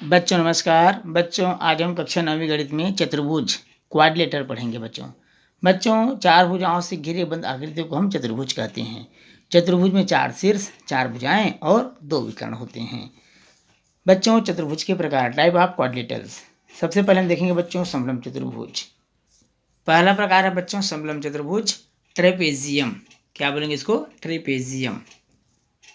बच्चों नमस्कार। बच्चों आज हम कक्षा 9वीं गणित में चतुर्भुज क्वाड्रिलेटरल पढ़ेंगे। बच्चों चार भुजाओं से घिरे बंद आकृतियों को हम चतुर्भुज कहते हैं। चतुर्भुज में चार शीर्ष, चार भुजाएं और दो विकर्ण होते हैं। बच्चों चतुर्भुज के प्रकार, टाइप ऑफ क्वाड्रिलेटरल्स। सबसे पहले हम देखेंगे बच्चों समलंब चतुर्भुज। पहला प्रकार है बच्चों समलंब चतुर्भुज ट्रेपेजियम। क्या बोलेंगे इसको? ट्रेपेजियम।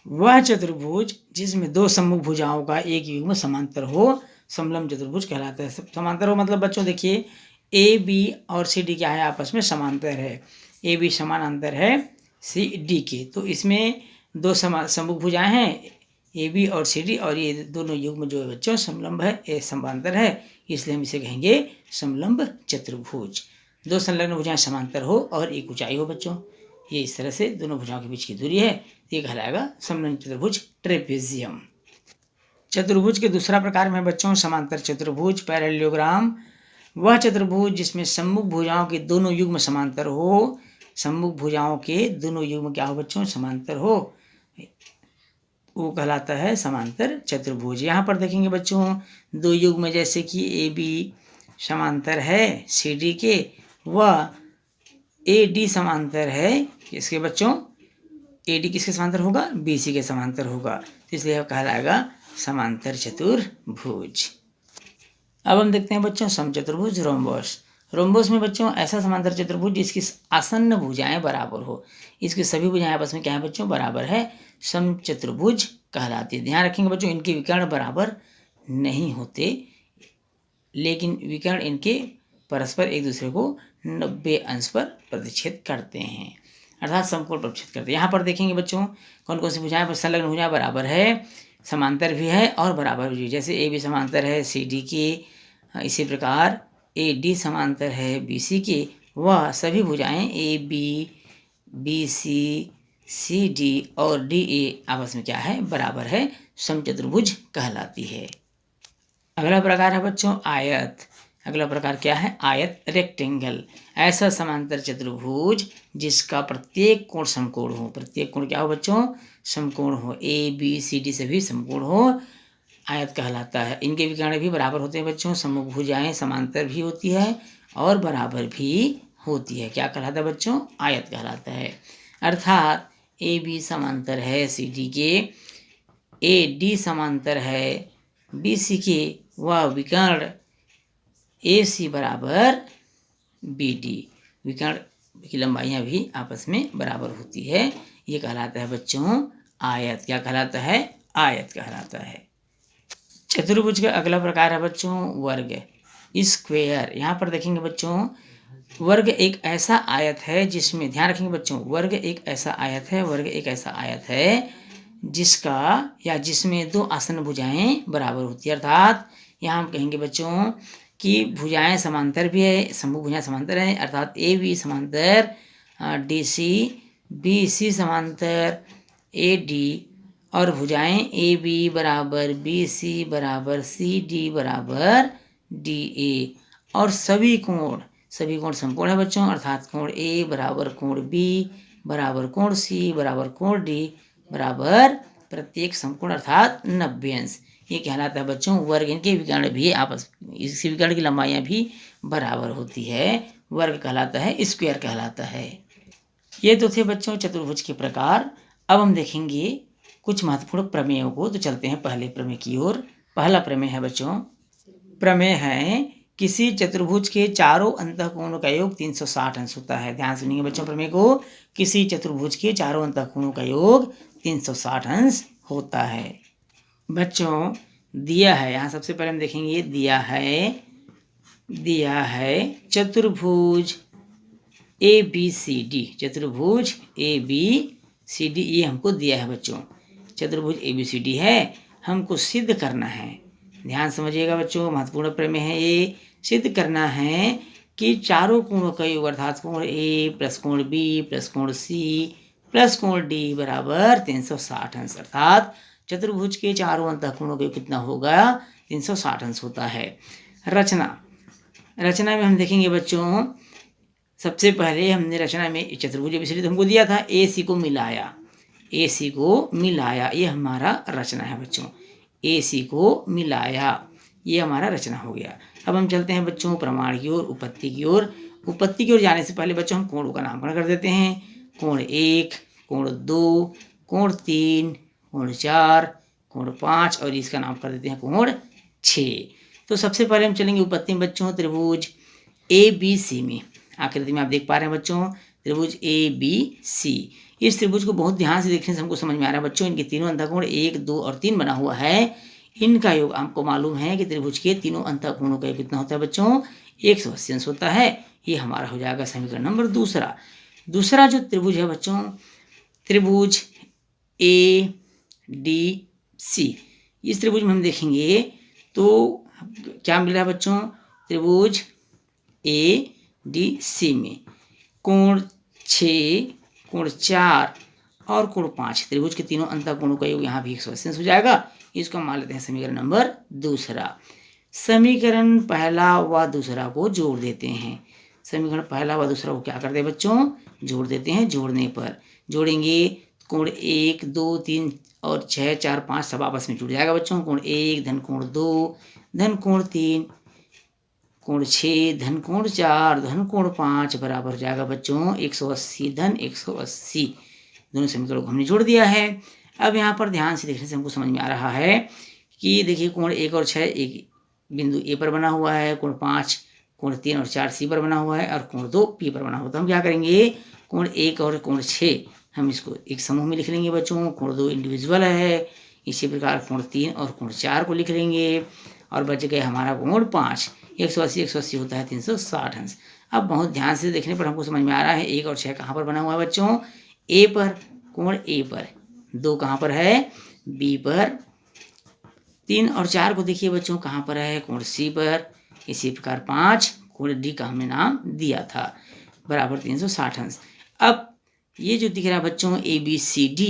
वह चतुर्भुज जिसमें दो सम्मुख भुजाओं का एक युग्म समांतर हो समलंब चतुर्भुज कहलाता है। समांतर हो मतलब बच्चों देखिए ए बी और सी डी क्या है, आपस में समांतर है। ए बी समानांतर है सी डी के, तो इसमें दो सम्मुख भुजाएं हैं ए बी और सी डी, और ये दोनों युग्म जो है बच्चों समलंब है, ए समांतर है, इसलिए हम इसे कहेंगे समलंब चतुर्भुज। दो संलग्न भुजाएं समांतर हो और एक ऊंचाई हो बच्चों, ये इस तरह से दोनों भुजाओं के बीच की दूरी है, ये कहलाएगा समलंब चतुर्भुज ट्रेपेजियम। चतुर्भुज के दूसरा प्रकार में बच्चों समांतर चतुर्भुज पैरेललोग्राम। वह चतुर्भुज जिसमें सम्मुख भुजाओं के दोनों युग्म समांतर हो। सम्मुख भुजाओं के दोनों युग्म क्या हो बच्चों? समांतर हो, वो कहलाता है समांतर चतुर्भुज। यहाँ पर देखेंगे बच्चों दो युग्म जैसे कि ए बी समांतर है सी डी के, वह ए डी समांतर है किसके बच्चों? ए डी किसके समांतर होगा? बी सी के समांतर होगा, तो इसलिए यह कहलाएगा समांतर चतुर्भुज। अब हम देखते हैं बच्चों समचतुर्भुज रोम्बस। रोम्बस में बच्चों ऐसा समांतर चतुर्भुज जिसकी आसन्न भुजाएं बराबर हो। इसकी सभी भुजाएं आपस में क्या है बच्चों? बराबर है, समचतुर्भुज कहलाती है। ध्यान रखेंगे बच्चों इनके विकर्ण बराबर नहीं होते, लेकिन विकर्ण इनके परस्पर एक दूसरे को 90 अंश पर प्रतिच्छेद करते हैं, अर्थात समकोण प्रतिच्छेद करते हैं। यहाँ पर देखेंगे बच्चों कौन कौन सी भुजाएं पर संलग्न भुजाएं बराबर है, समांतर भी है और बराबर भी। जैसे ए बी समांतर है सी डी के, इसी प्रकार ए डी समांतर है बी सी के, वह सभी भुजाएं A B, B C, C D और डी ए आपस में क्या है? बराबर है, समचतुर्भुज कहलाती है। अगला प्रकार है बच्चों आयत। अगला प्रकार क्या है? आयत, रेक्टेंगल। ऐसा समांतर चतुर्भुज जिसका प्रत्येक कोण समकोण हो। प्रत्येक कोण क्या हो बच्चों? समकोण हो। ए बी सी डी सभी समकोण हो, आयत कहलाता है। इनके विकर्ण भी बराबर होते हैं बच्चों। सम्मुख भुजाएं समांतर भी होती है और बराबर भी होती है। क्या कहलाता है बच्चों? आयत कहलाता है। अर्थात ए बी समांतर है सी डी के, ए डी समांतर है बी सी के, वह विकर्ण ए सी बराबर बी डी, विकर्ण की लंबाइयाँ भी आपस में बराबर होती है, ये कहलाता है बच्चों आयत। क्या कहलाता है? आयत कहलाता है। चतुर्भुज का अगला प्रकार है बच्चों वर्ग, स्क्वेयर। यहाँ पर देखेंगे बच्चों वर्ग एक ऐसा आयत है जिसमें, ध्यान रखेंगे बच्चों, वर्ग एक ऐसा आयत है, वर्ग एक ऐसा आयत है जिसका या जिसमें दो आसन्न भुजाएं बराबर होती है। अर्थात यहाँ हम कहेंगे बच्चों कि भुजाएं समांतर भी है, सम्मुख भुजाएं समांतर हैं, अर्थात ए बी समांतर डी सी, बी सी समांतर ए डी, और भुजाएं ए बी बराबर बी सी बराबर सी डी बराबर डी ए, और सभी कोण समकोण है बच्चों, अर्थात कोण ए बराबर कोण बी बराबर कोण सी बराबर कोण डी बराबर प्रत्येक समकोण अर्थात 90 अंश, ये कहलाता है बच्चों वर्ग। इनके विकर्ण भी आपस, इसी विकर्ण की लंबाइयाँ भी बराबर होती है, वर्ग कहलाता है, स्क्वायर कहलाता है। ये तो थे बच्चों चतुर्भुज के प्रकार। अब हम देखेंगे कुछ महत्वपूर्ण प्रमेयों को, तो चलते हैं पहले प्रमेय की ओर। पहला प्रमेय है बच्चों, प्रमेय है किसी चतुर्भुज के चारों अंतःकोणों का योग 360 अंश होता है। ध्यान सुनिए बच्चों प्रमेय को, किसी चतुर्भुज के चारों अंतःकोणों का योग 360 अंश होता है। बच्चों दिया है, यहाँ सबसे पहले हम देखेंगे दिया है चतुर्भुज ए बी सी डी, चतुर्भुज ए बी सी डी, ये हमको दिया है बच्चों। चतुर्भुज ए बी सी डी है, हमको सिद्ध करना है। ध्यान समझिएगा बच्चों, महत्वपूर्ण प्रमेय है ये। सिद्ध करना है कि चारों कोणों का योग अर्थात कोण ए प्लस कोण बी प्लस कोण सी प्लस कोण डी बराबर 360 अंश, अर्थात चतुर्भुज के चारों अंतःकोणों का योग कितना होगा? 360 अंश होता है। रचना में हम देखेंगे बच्चों, सबसे पहले हमने रचना में चतुर्भुज एबीसीडी हमको दिया था, ए सी को मिलाया, ये हमारा रचना है बच्चों। ए सी को मिलाया, ये हमारा रचना हो गया। अब हम चलते हैं बच्चों प्रमाण की ओर, उपपत्ति की ओर। उपपत्ति की ओर जाने से पहले बच्चों हम कोणों का नामकरण कर देते हैं। कोण 1, कोण 2, कोण 3, कोण 4, कोण 5 और इसका नाम कर देते हैं कोण 6। तो सबसे पहले हम चलेंगे उपपत्ति में बच्चों त्रिभुज ABC में। आकृति में आप देख पा रहे हैं बच्चों त्रिभुज ABC। इस त्रिभुज को बहुत ध्यान से देखने से हमको समझ में आ रहा है बच्चों इनके तीनों अंतःकोण 1, 2 और 3 बना हुआ है। इनका योग आपको मालूम है कि त्रिभुज के तीनों अंतःकोणों का योग कितना होता है बच्चों 180 अंश होता है। ये हमारा हो जाएगा समीकरण नंबर दूसरा। दूसरा जो त्रिभुज है बच्चों त्रिभुज ADC। इस त्रिभुज में हम देखेंगे तो क्या मिल रहा है बच्चों त्रिभुज ADC में कोण 6, कोण 4 और कोण 5 त्रिभुज के तीनों अंतःकोणों का योग यहाँ भी 180 अंश हो जाएगा। इसको मान लेते हैं समीकरण नंबर दूसरा। समीकरण पहला व दूसरा को जोड़ देते हैं। समीकरण पहला व दूसरा को क्या करते हैं बच्चों जोड़ देते हैं। जोड़ने पर जोड़ेंगे कोण 1, 2, 3 और 6, 4, 5 सब आपस में जुड़ जाएगा बच्चों। कोण 1 धन कोण 2 धन कोण 3 कोण 6 धन कोण 4 धन कोण 5 बराबर हो जाएगा बच्चों 180 धन 180। दोनों समीकरणों को हमने जोड़ दिया है। अब यहाँ पर ध्यान से देखने से हमको समझ में आ रहा है कि देखिए कोण 1 और 6 एक बिंदु A पर बना हुआ है, कोण 5, कोण 3 और 4 C पर बना हुआ है और कोण 2 P पर बना हुआ है। तो हम क्या करेंगे कोण 1 और कोण 6 हम इसको एक समूह में लिख लेंगे बच्चों। कोण 2 इंडिविजुअल है। इसी प्रकार कोण 3 और कोण 4 को लिख लेंगे और बच गए हमारा कोण 5। 180 होता है 360 अंश। अब बहुत ध्यान से देखने पर हमको समझ में आ रहा है 1 और 6 कहाँ पर बना हुआ है बच्चों A पर, कोण A पर। 2 कहाँ पर है B पर। 3 और 4 को देखिए बच्चों कहाँ पर है कोण C पर। इसी प्रकार 5 कोण D का हमने नाम दिया था बराबर 360 अंश। अब ये जो दिख रहा है बच्चों ABCD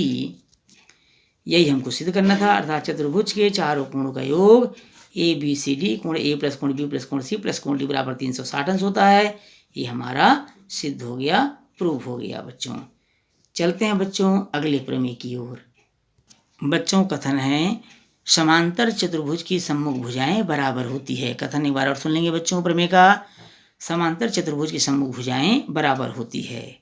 यही हमको सिद्ध करना था, अर्थात चतुर्भुज के चारों कोणों का योग ABCD कोण A प्लस कोण B प्लस कोण C प्लस कोण D बराबर 360 अंश होता है। ये हमारा सिद्ध हो गया, प्रूफ हो गया बच्चों। चलते हैं बच्चों अगले प्रमेय की ओर। बच्चों कथन है समांतर चतुर्भुज की सम्मुख भुजाएं बराबर होती है। कथन एक बार और सुन लेंगे बच्चों प्रमेय का। समांतर चतुर्भुज की सम्मुख भुजाएं बराबर होती है।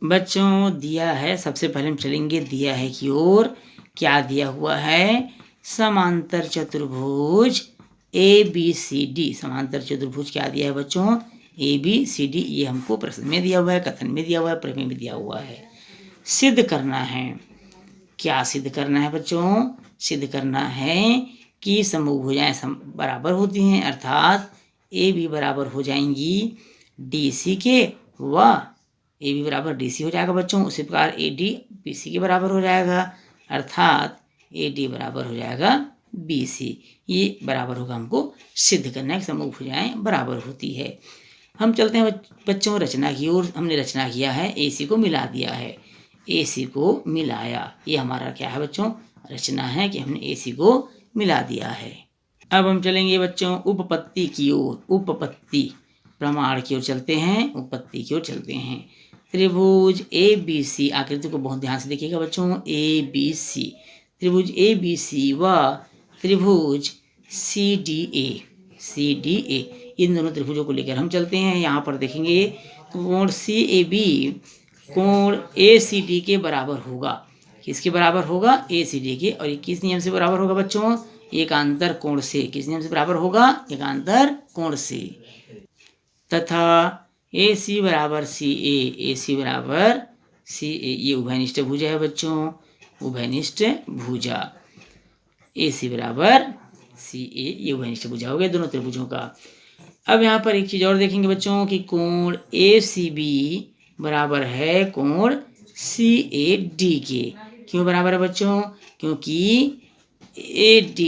बच्चों दिया है, सबसे पहले हम चलेंगे दिया है की ओर। क्या दिया हुआ है समांतर चतुर्भुज ABCD। समांतर चतुर्भुज क्या दिया है बच्चों ABCD। ये हमको प्रश्न में दिया हुआ है, कथन में दिया हुआ है, प्रमेय में दिया हुआ है। सिद्ध करना है। क्या सिद्ध करना है बच्चों सिद्ध करना है कि सम्मुख भुजाएं बराबर होती हैं, अर्थात AB बराबर हो जाएंगी DC के व AB बराबर DC हो जाएगा बच्चों। उसी प्रकार AD BC के बराबर हो जाएगा, अर्थात AD बराबर हो जाएगा BC। ये बराबर होगा हमको सिद्ध करना है कि सम्मुख भुजाएं बराबर होती है। हम चलते हैं बच्चों रचना की ओर। हमने रचना किया है AC को मिला दिया है, AC को मिलाया। ये हमारा क्या है बच्चों रचना है कि हमने AC को मिला दिया है। अब हम चलेंगे बच्चों उपपत्ति की ओर। उपपत्ति प्रमाण की ओर चलते हैं, उपपत्ति की ओर चलते हैं। त्रिभुज ABC आकृति को बहुत ध्यान से देखिएगा बच्चों ABC। त्रिभुज ABC व त्रिभुज CDA इन दोनों त्रिभुजों को लेकर हम चलते हैं। यहाँ पर देखेंगे कोण CAB कोण ACD के बराबर होगा। किसके बराबर होगा ACD के। और ये किस नियम से बराबर होगा बच्चों एकांतर कोण से। किस नियम से बराबर होगा एकांतर कोण से। तथा AC बराबर CA AC बराबर CA ये उभयनिष्ठ भुजा है बच्चों, उभयनिष्ठ भुजा। AC बराबर CA ये उभयनिष्ठ भुजा हो गया दोनों त्रिभुजों का। अब यहाँ पर एक चीज और देखेंगे बच्चों कि कोण ACB बराबर है कोण CAD के। क्यों बराबर है बच्चों क्योंकि AD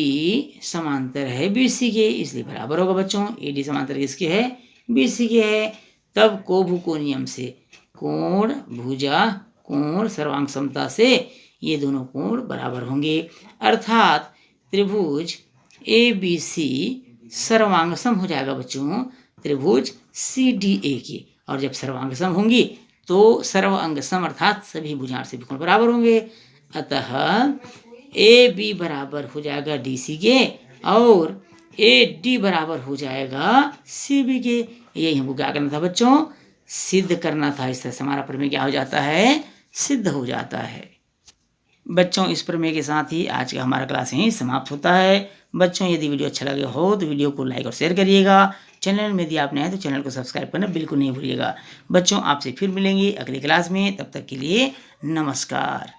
समांतर है BC के, इसलिए बराबर होगा बच्चों। AD समांतर किसके है BC के है। तब कोभुको नियम से कोण भुजा कोण सर्वांग समता से ये दोनों कोण बराबर होंगे, अर्थात त्रिभुज ABC सर्वांग सम हो जाएगा बच्चों त्रिभुज CDA के। और जब सर्वांग सम होंगी तो सर्व अंग सम अर्थात सभी भुजाओं से कोण बराबर होंगे। अतः AB बराबर हो जाएगा DC के और AD बराबर हो जाएगा CB के। यही हमको क्या करना था बच्चों, सिद्ध करना था। इस तरह से हमारा प्रमेय क्या हो जाता है, सिद्ध हो जाता है। बच्चों इस प्रमेय के साथ ही आज का हमारा क्लास यहीं समाप्त होता है। बच्चों यदि वीडियो अच्छा लगे हो तो वीडियो को लाइक और शेयर करिएगा। चैनल में यदि आप नए हैं तो चैनल को सब्सक्राइब करना बिल्कुल नहीं भूलिएगा। बच्चों आपसे फिर मिलेंगे अगली क्लास में, तब तक के लिए नमस्कार।